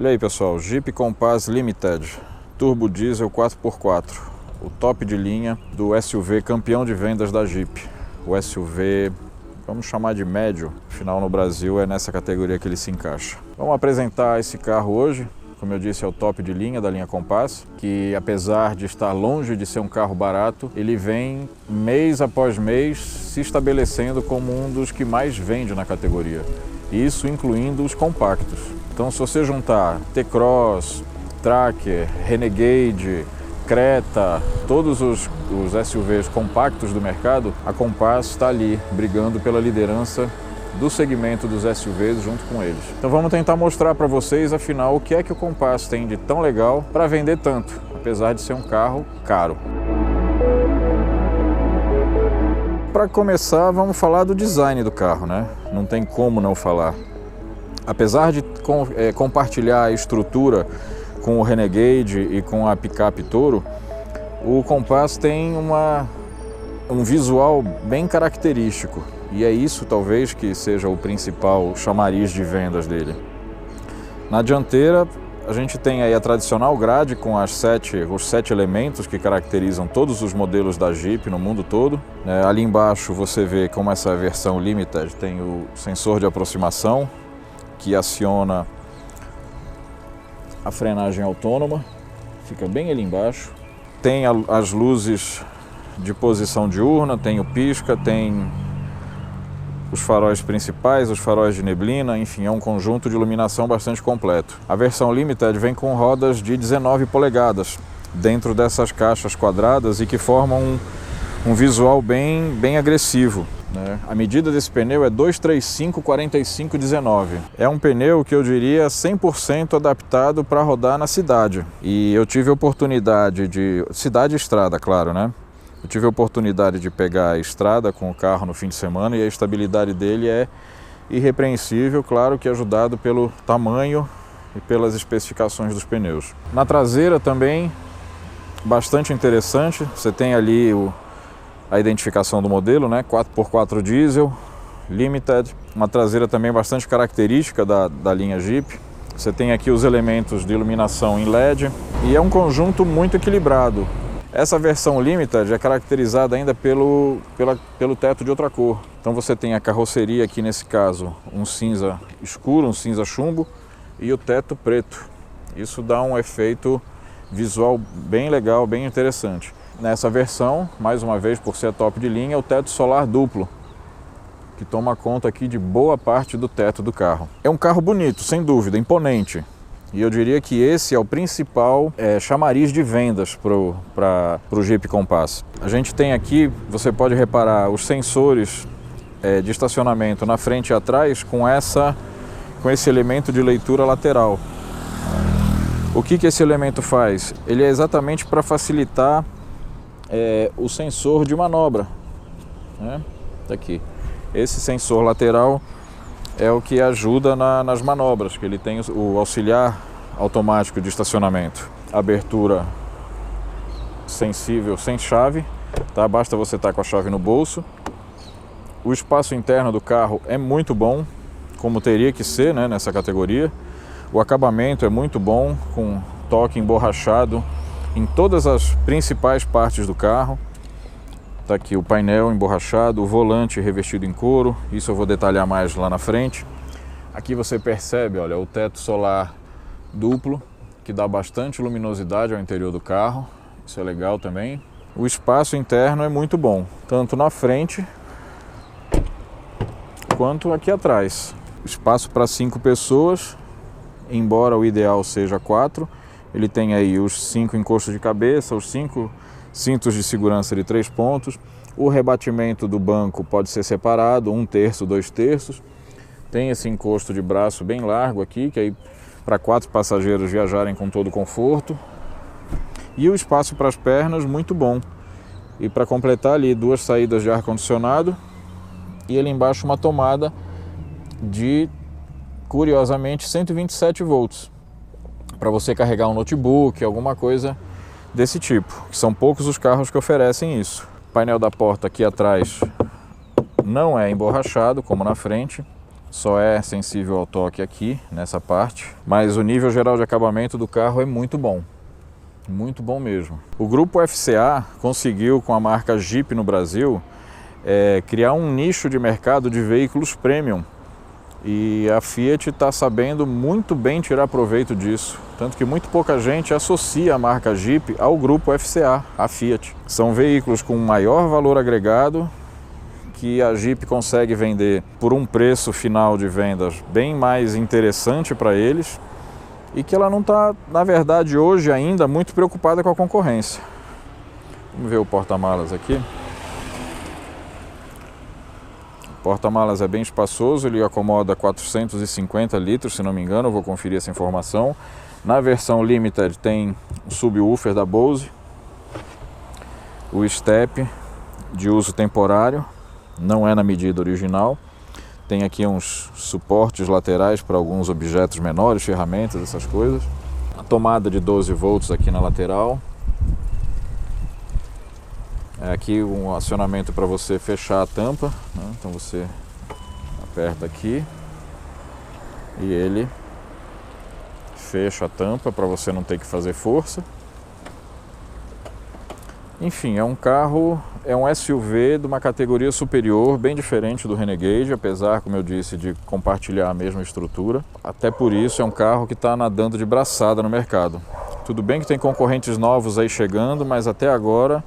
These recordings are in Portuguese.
Olha aí pessoal, Jeep Compass Limited Turbo Diesel 4x4, o top de linha do SUV campeão de vendas da Jeep. O SUV, vamos chamar de médio, afinal no Brasil é nessa categoria que ele se encaixa. Vamos apresentar esse carro hoje. Como eu disse, é o top de linha da linha Compass, que apesar de estar longe de ser um carro barato, ele vem mês após mês se estabelecendo como um dos que mais vende na categoria. Isso incluindo os compactos. Então se você juntar T-Cross, Tracker, Renegade, Creta, todos os SUVs compactos do mercado, a Compass está ali brigando pela liderança do segmento dos SUVs junto com eles. Então vamos tentar mostrar para vocês, afinal, o que é que o Compass tem de tão legal para vender tanto, apesar de ser um carro caro. Para começar, vamos falar do design do carro, né? Não tem como não falar. Apesar de compartilhar a estrutura com o Renegade e com a picape Toro, o Compass tem um visual bem característico. E é isso talvez que seja o principal chamariz de vendas dele. Na dianteira a gente tem aí a tradicional grade com os sete elementos que caracterizam todos os modelos da Jeep no mundo todo. Ali embaixo você vê como essa versão Limited tem o sensor de aproximação que aciona a frenagem autônoma, fica bem ali embaixo. Tem as luzes de posição diurna, tem o pisca, tem os faróis principais, os faróis de neblina, enfim, é um conjunto de iluminação bastante completo. A versão Limited vem com rodas de 19 polegadas dentro dessas caixas quadradas e que formam um visual bem agressivo, né? A medida desse pneu é 235/45/19. É um pneu que eu diria 100% adaptado para rodar na cidade. E eu tive a oportunidade de... cidade e estrada, claro, né? Eu tive a oportunidade de pegar a estrada com o carro no fim de semana e a estabilidade dele é irrepreensível, claro que ajudado pelo tamanho e pelas especificações dos pneus. Na traseira também, bastante interessante, você tem ali a identificação do modelo, né? 4x4 diesel, Limited, uma traseira também bastante característica da linha Jeep. Você tem aqui os elementos de iluminação em LED e é um conjunto muito equilibrado. Essa versão Limited é caracterizada ainda pelo teto de outra cor. Então você tem a carroceria aqui nesse caso, um cinza escuro, um cinza chumbo e o teto preto. Isso dá um efeito visual bem legal, bem interessante. Nessa versão, mais uma vez por ser top de linha, o teto solar duplo, que toma conta aqui de boa parte do teto do carro. É um carro bonito, sem dúvida, imponente. E eu diria que esse é o principal chamariz de vendas para o Jeep Compass. A gente tem aqui, você pode reparar, os sensores de estacionamento na frente e atrás com esse elemento de leitura lateral. O que esse elemento faz? Ele é exatamente para facilitar o sensor de manobra, né? Tá aqui. Esse sensor lateral é o que ajuda nas manobras, que ele tem o auxiliar automático de estacionamento. Abertura sensível sem chave, tá? Basta você estar com a chave no bolso. O espaço interno do carro é muito bom, como teria que ser, né, nessa categoria. O acabamento é muito bom, com toque emborrachado em todas as principais partes do carro. Tá aqui o painel emborrachado, o volante revestido em couro, isso eu vou detalhar mais lá na frente. Aqui você percebe, olha, o teto solar duplo, que dá bastante luminosidade ao interior do carro, isso é legal também. O espaço interno é muito bom, tanto na frente quanto aqui atrás. Espaço para 5 pessoas, embora o ideal seja 4. Ele tem aí os 5 encostos de cabeça, os 5 cintos de segurança de 3 pontos. O rebatimento do banco pode ser separado, 1/3, 2/3. Tem esse encosto de braço bem largo aqui, que aí para 4 passageiros viajarem com todo conforto. E o espaço para as pernas muito bom. E para completar ali 2 saídas de ar-condicionado e ali embaixo uma tomada de, curiosamente, 127 volts. Para você carregar um notebook, alguma coisa desse tipo, que são poucos os carros que oferecem isso. O painel da porta aqui atrás não é emborrachado, como na frente. só é sensível ao toque aqui, nessa parte, mas o nível geral de acabamento do carro é muito bom mesmo. O grupo FCA conseguiu, com a marca Jeep no Brasil, criar um nicho de mercado de veículos premium, e a Fiat está sabendo muito bem tirar proveito disso, tanto que muito pouca gente associa a marca Jeep ao grupo FCA, a Fiat. São veículos com maior valor agregado, que a Jeep consegue vender por um preço final de vendas bem mais interessante para eles, e que ela não está, na verdade, hoje ainda muito preocupada com a concorrência. Vamos ver o porta-malas aqui. O porta-malas é bem espaçoso, ele acomoda 450 litros, se não me engano, eu vou conferir essa informação. Na versão Limited tem o subwoofer da Bose, o step de uso temporário, não é na medida original. Tem aqui uns suportes laterais para alguns objetos menores, ferramentas, essas coisas. A tomada de 12 volts aqui na lateral. Aqui um acionamento para você fechar a tampa, né? Então você aperta aqui e ele fecha a tampa para você não ter que fazer força. Enfim, é um carro, é um SUV de uma categoria superior, bem diferente do Renegade, apesar, como eu disse, de compartilhar a mesma estrutura. Até por isso é um carro que está nadando de braçada no mercado. Tudo bem que tem concorrentes novos aí chegando, mas até agora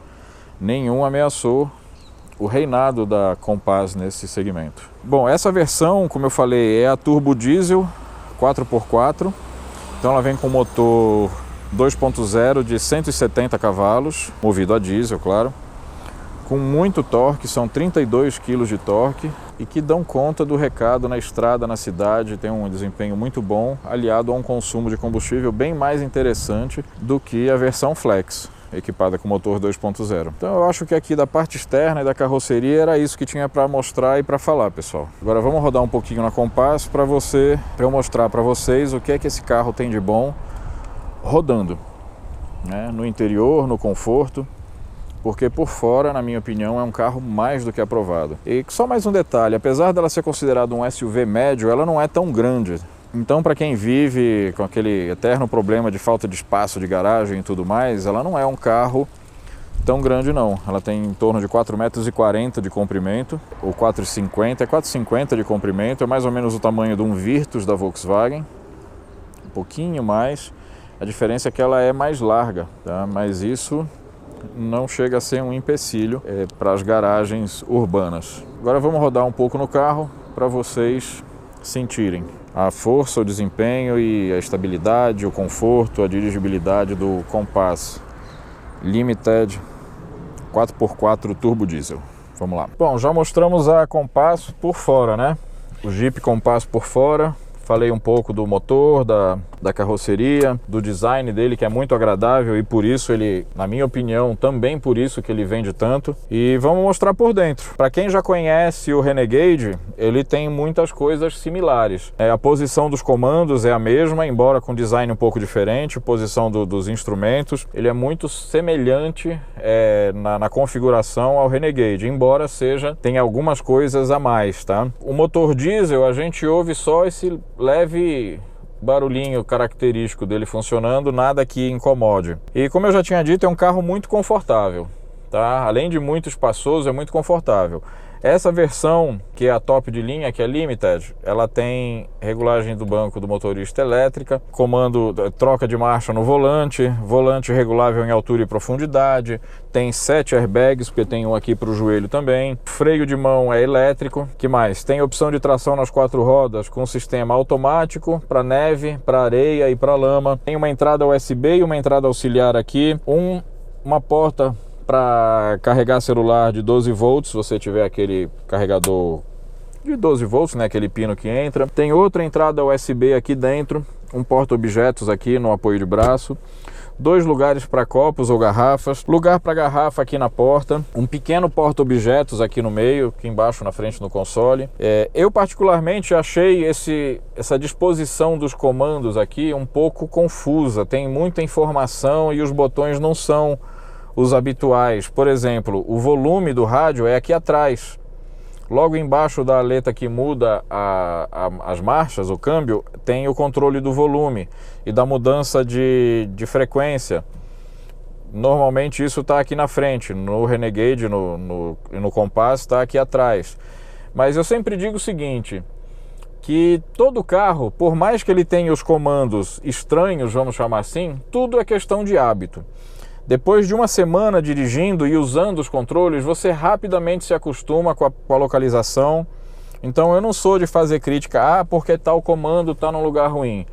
nenhum ameaçou o reinado da Compass nesse segmento. Bom, essa versão, como eu falei, é a turbo diesel 4x4. Então ela vem com motor 2.0 de 170 cavalos, movido a diesel, claro, com muito torque, são 32 kg de torque, e que dão conta do recado na estrada, na cidade. Tem um desempenho muito bom, aliado a um consumo de combustível bem mais interessante do que a versão Flex, equipada com motor 2.0. Então eu acho que aqui da parte externa e da carroceria era isso que tinha para mostrar e para falar, pessoal. Agora vamos rodar um pouquinho na Compass para eu mostrar para vocês o que é que esse carro tem de bom rodando, né? No interior, no conforto, porque por fora, na minha opinião, é um carro mais do que aprovado. E só mais um detalhe, apesar dela ser considerada um SUV médio, ela não é tão grande. Então, para quem vive com aquele eterno problema de falta de espaço de garagem e tudo mais, ela não é um carro tão grande não. Ela tem em torno de 4,40 m de comprimento, ou 4,50 m, 4,50 m de comprimento, é mais ou menos o tamanho de um Virtus da Volkswagen, um pouquinho mais. A diferença é que ela é mais larga, tá? Mas isso não chega a ser um empecilho para as garagens urbanas. Agora vamos rodar um pouco no carro para vocês sentirem a força, o desempenho e a estabilidade, o conforto, a dirigibilidade do Compass Limited 4x4 turbo diesel. Vamos lá. Bom, já mostramos a Compass por fora, né? O Jeep Compass por fora. Falei um pouco do motor, da carroceria, do design dele, que é muito agradável, e por isso ele, na minha opinião, também por isso que ele vende tanto. E vamos mostrar por dentro. Para quem já conhece o Renegade, ele tem muitas coisas similares. A posição dos comandos é a mesma, embora com design um pouco diferente. A posição dos instrumentos, ele é muito semelhante na configuração ao Renegade, embora tenha algumas coisas a mais, tá? O motor diesel, a gente ouve só esse leve barulhinho característico dele funcionando, nada que incomode. E como eu já tinha dito, é um carro muito confortável, tá? Além de muito espaçoso, é muito confortável. Essa versão, que é a top de linha, que é Limited, ela tem regulagem do banco do motorista elétrica, comando, troca de marcha no volante, volante regulável em altura e profundidade, tem 7 airbags, porque tem um aqui para o joelho também, freio de mão é elétrico, que mais? Tem opção de tração nas 4 rodas com sistema automático para neve, para areia e para lama, tem uma entrada USB e uma entrada auxiliar aqui, uma porta para carregar celular de 12 volts, se você tiver aquele carregador de 12 volts, né, aquele pino que entra. Tem outra entrada USB aqui dentro, um porta-objetos aqui no apoio de braço, 2 lugares para copos ou garrafas, lugar para garrafa aqui na porta, um pequeno porta-objetos aqui no meio, aqui embaixo na frente no console. Eu particularmente achei essa disposição dos comandos aqui um pouco confusa, tem muita informação e os botões não são os habituais. Por exemplo, o volume do rádio é aqui atrás. Logo embaixo da aleta que muda as marchas, o câmbio, tem o controle do volume e da mudança de frequência. Normalmente isso está aqui na frente, no Renegade, no Compass está aqui atrás. Mas eu sempre digo o seguinte, que todo carro, por mais que ele tenha os comandos estranhos, vamos chamar assim, tudo é questão de hábito. Depois de uma semana dirigindo e usando os controles, você rapidamente se acostuma com a localização. Então eu não sou de fazer crítica, porque tal comando está num lugar ruim.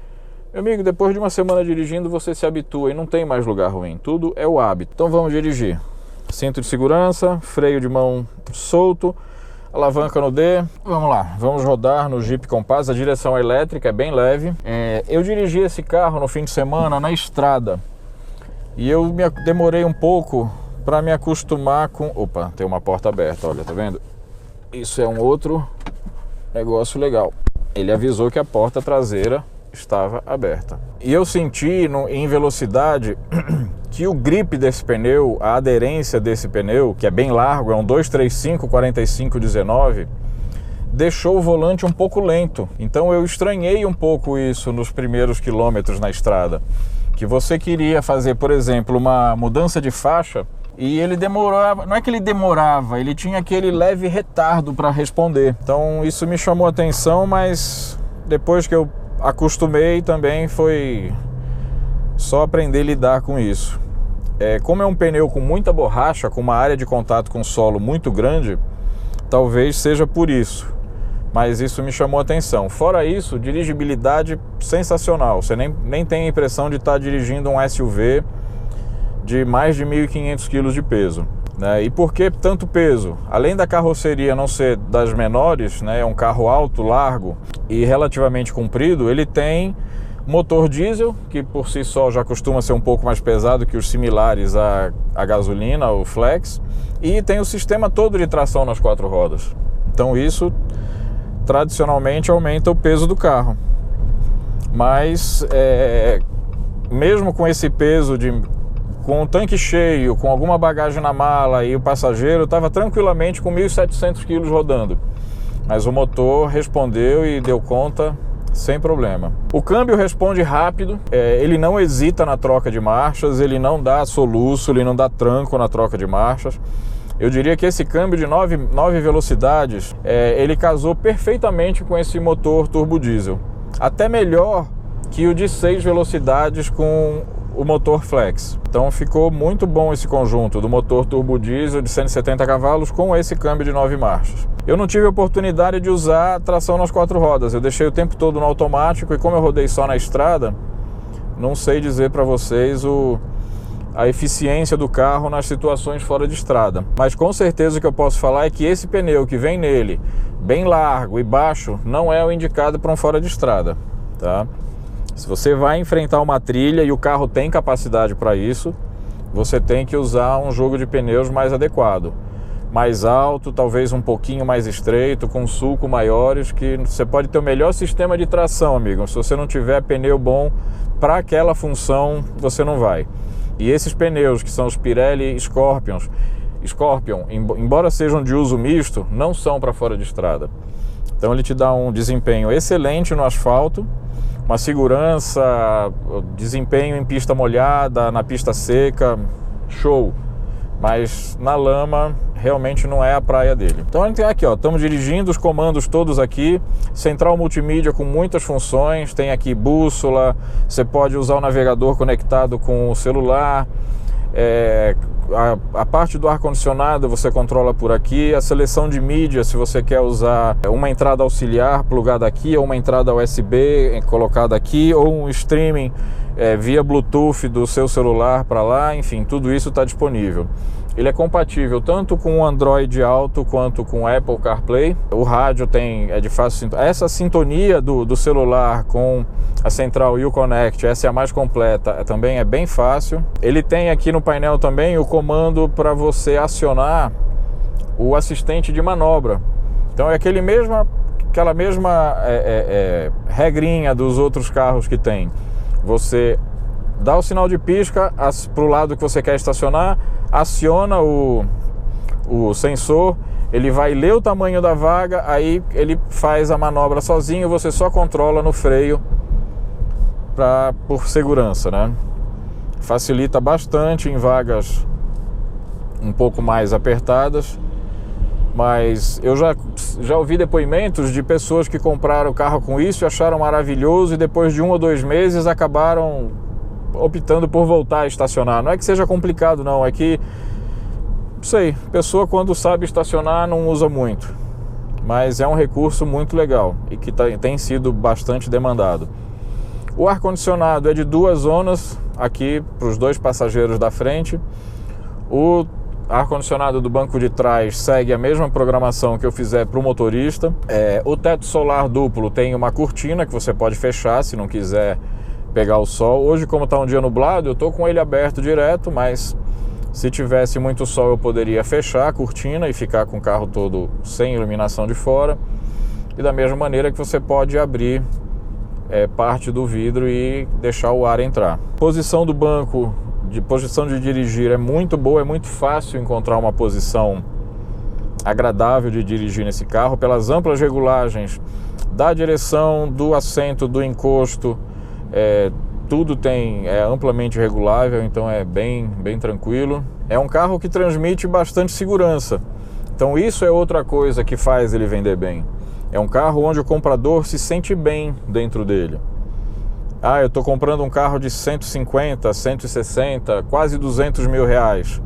Meu amigo, depois de uma semana dirigindo, você se habitua e não tem mais lugar ruim. Tudo é o hábito. Então vamos dirigir. Cinto de segurança, freio de mão solto, alavanca no D. Vamos lá, vamos rodar no Jeep Compass. A direção é elétrica, é bem leve. Eu dirigi esse carro no fim de semana na estrada. E eu demorei um pouco para me acostumar com... Opa, tem uma porta aberta, olha, tá vendo? Isso é um outro negócio legal. Ele avisou que a porta traseira estava aberta. E eu senti em velocidade que o grip desse pneu, a aderência desse pneu, que é bem largo, é um 235 45 19, deixou o volante um pouco lento. Então eu estranhei um pouco isso nos primeiros quilômetros na estrada. Que você queria fazer, por exemplo, uma mudança de faixa e ele demorava, não é que ele demorava, ele tinha aquele leve retardo para responder. Então isso me chamou a atenção, mas depois que eu acostumei também foi só aprender a lidar com isso. Como é um pneu com muita borracha, com uma área de contato com o solo muito grande, talvez seja por isso. Mas isso me chamou a atenção. Fora isso, dirigibilidade sensacional. Você nem tem a impressão de estar dirigindo um SUV de mais de 1.500 kg de peso, né? E por que tanto peso? Além da carroceria não ser das menores, né, é um carro alto, largo e relativamente comprido, ele tem motor diesel, que por si só já costuma ser um pouco mais pesado que os similares à gasolina, o flex, e tem o sistema todo de tração nas 4 rodas. Então isso tradicionalmente aumenta o peso do carro, mas mesmo com esse peso, com o tanque cheio, com alguma bagagem na mala e o passageiro, estava tranquilamente com 1.700 kg rodando, mas o motor respondeu e deu conta sem problema. O câmbio responde rápido, ele não hesita na troca de marchas, ele não dá soluço, ele não dá tranco na troca de marchas. Eu diria que esse câmbio de 9 velocidades, ele casou perfeitamente com esse motor turbo diesel. Até melhor que o de 6 velocidades com o motor flex. Então ficou muito bom esse conjunto do motor turbo diesel de 170 cavalos com esse câmbio de 9 marchas. Eu não tive a oportunidade de usar tração nas 4 rodas. Eu deixei o tempo todo no automático e como eu rodei só na estrada, não sei dizer para vocês a eficiência do carro nas situações fora de estrada. Mas com certeza o que eu posso falar é que esse pneu que vem nele, bem largo e baixo, não é o indicado para um fora de estrada, tá? Se você vai enfrentar uma trilha e o carro tem capacidade para isso, você tem que usar um jogo de pneus mais adequado. Mais alto, talvez um pouquinho mais estreito, com sulco maiores, que você pode ter o melhor sistema de tração, amigo. Se você não tiver pneu bom para aquela função, você não vai. E esses pneus, que são os Pirelli Scorpion, embora sejam de uso misto, não são para fora de estrada. Então ele te dá um desempenho excelente no asfalto, uma segurança, desempenho em pista molhada, na pista seca, show. Mas na lama realmente não é a praia dele. Então aqui, ó, estamos dirigindo, os comandos todos aqui, central multimídia com muitas funções, tem aqui bússola, você pode usar o navegador conectado com o celular, a parte do ar-condicionado você controla por aqui, a seleção de mídia, se você quer usar uma entrada auxiliar plugada aqui, ou uma entrada USB colocada aqui, ou um streaming via Bluetooth do seu celular para lá, enfim, tudo isso está disponível. Ele é compatível tanto com o Android Auto quanto com o Apple CarPlay. O rádio é de fácil... Essa sintonia do celular com a central Uconnect, essa é a mais completa, também é bem fácil. Ele tem aqui no painel também o comando para você acionar o assistente de manobra. Então é aquela mesma regrinha dos outros carros que tem. Você dá o sinal de pisca para o lado que você quer estacionar, aciona o o sensor, ele vai ler o tamanho da vaga, aí ele faz a manobra sozinho, você só controla no freio por segurança, né? Facilita bastante em vagas um pouco mais apertadas, mas eu já ouvi depoimentos de pessoas que compraram o carro com isso e acharam maravilhoso, e depois de 1 ou 2 meses acabaram optando por voltar a estacionar. Não é que seja complicado, não, é que, não sei, pessoa quando sabe estacionar não usa muito, mas é um recurso muito legal e que tem sido bastante demandado. O ar-condicionado é de 2 zonas aqui para os 2 passageiros da frente. O ar-condicionado do banco de trás segue a mesma programação que eu fizer para o motorista. O teto solar duplo tem uma cortina que você pode fechar se não quiser pegar o sol. Hoje, como está um dia nublado, eu estou com ele aberto direto, mas se tivesse muito sol eu poderia fechar a cortina e ficar com o carro todo sem iluminação de fora. E da mesma maneira que você pode abrir parte do vidro e deixar o ar entrar. Posição do banco, posição de dirigir é muito boa, é muito fácil encontrar uma posição agradável de dirigir nesse carro, pelas amplas regulagens da direção, do assento, do encosto, tudo é amplamente regulável, então é bem tranquilo. É um carro que transmite bastante segurança, então isso é outra coisa que faz ele vender bem. É um carro onde o comprador se sente bem dentro dele. Eu estou comprando um carro de 150, 160, quase 200 mil reais.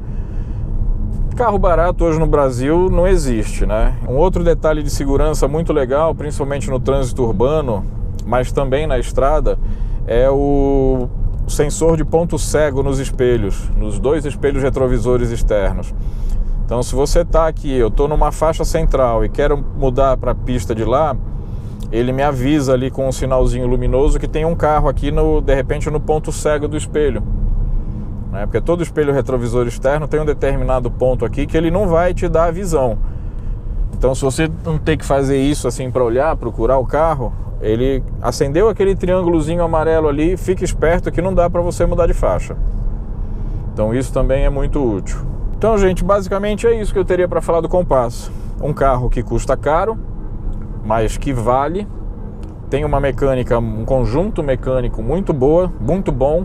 Carro barato hoje no Brasil não existe, né? Um outro detalhe de segurança muito legal, principalmente no trânsito urbano, mas também na estrada, é o sensor de ponto cego nos espelhos, nos 2 espelhos retrovisores externos. Então, se você está aqui, eu estou numa faixa central e quero mudar para a pista de lá, ele me avisa ali com um sinalzinho luminoso que tem um carro aqui, de repente, no ponto cego do espelho. Porque todo espelho retrovisor externo tem um determinado ponto aqui que ele não vai te dar a visão. Então, se você não tem que fazer isso assim para olhar, procurar o carro, ele acendeu aquele triângulozinho amarelo ali, fica esperto que não dá para você mudar de faixa. Então, isso também é muito útil. Então, gente, basicamente é isso que eu teria para falar do Compass. Um carro que custa caro, mas que vale. Tem uma mecânica, um conjunto mecânico muito bom.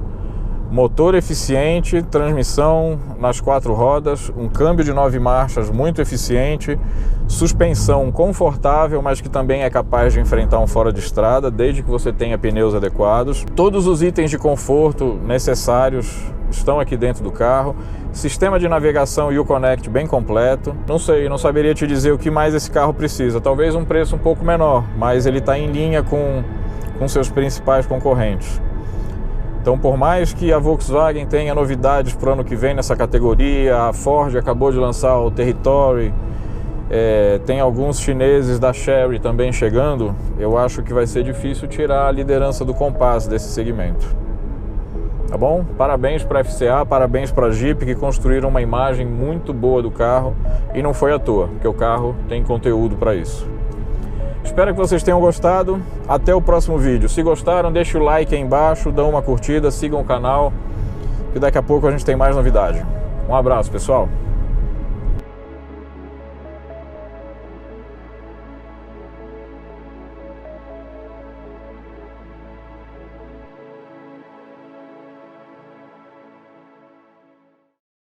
Motor eficiente, transmissão nas 4 rodas, um câmbio de 9 marchas muito eficiente, suspensão confortável, mas que também é capaz de enfrentar um fora de estrada, desde que você tenha pneus adequados. Todos os itens de conforto necessários estão aqui dentro do carro. Sistema de navegação Uconnect bem completo. Não saberia te dizer o que mais esse carro precisa. Talvez um preço um pouco menor, mas ele está em linha com seus principais concorrentes. Então, por mais que a Volkswagen tenha novidades para o ano que vem nessa categoria, a Ford acabou de lançar o Territory, tem alguns chineses da Chery também chegando, eu acho que vai ser difícil tirar a liderança do Compass desse segmento. Tá bom? Parabéns para a FCA, parabéns para a Jeep, que construíram uma imagem muito boa do carro, e não foi à toa, porque o carro tem conteúdo para isso. Espero que vocês tenham gostado. Até o próximo vídeo. Se gostaram, deixe o like aí embaixo, dão uma curtida, sigam o canal, que daqui a pouco a gente tem mais novidade. Um abraço, pessoal.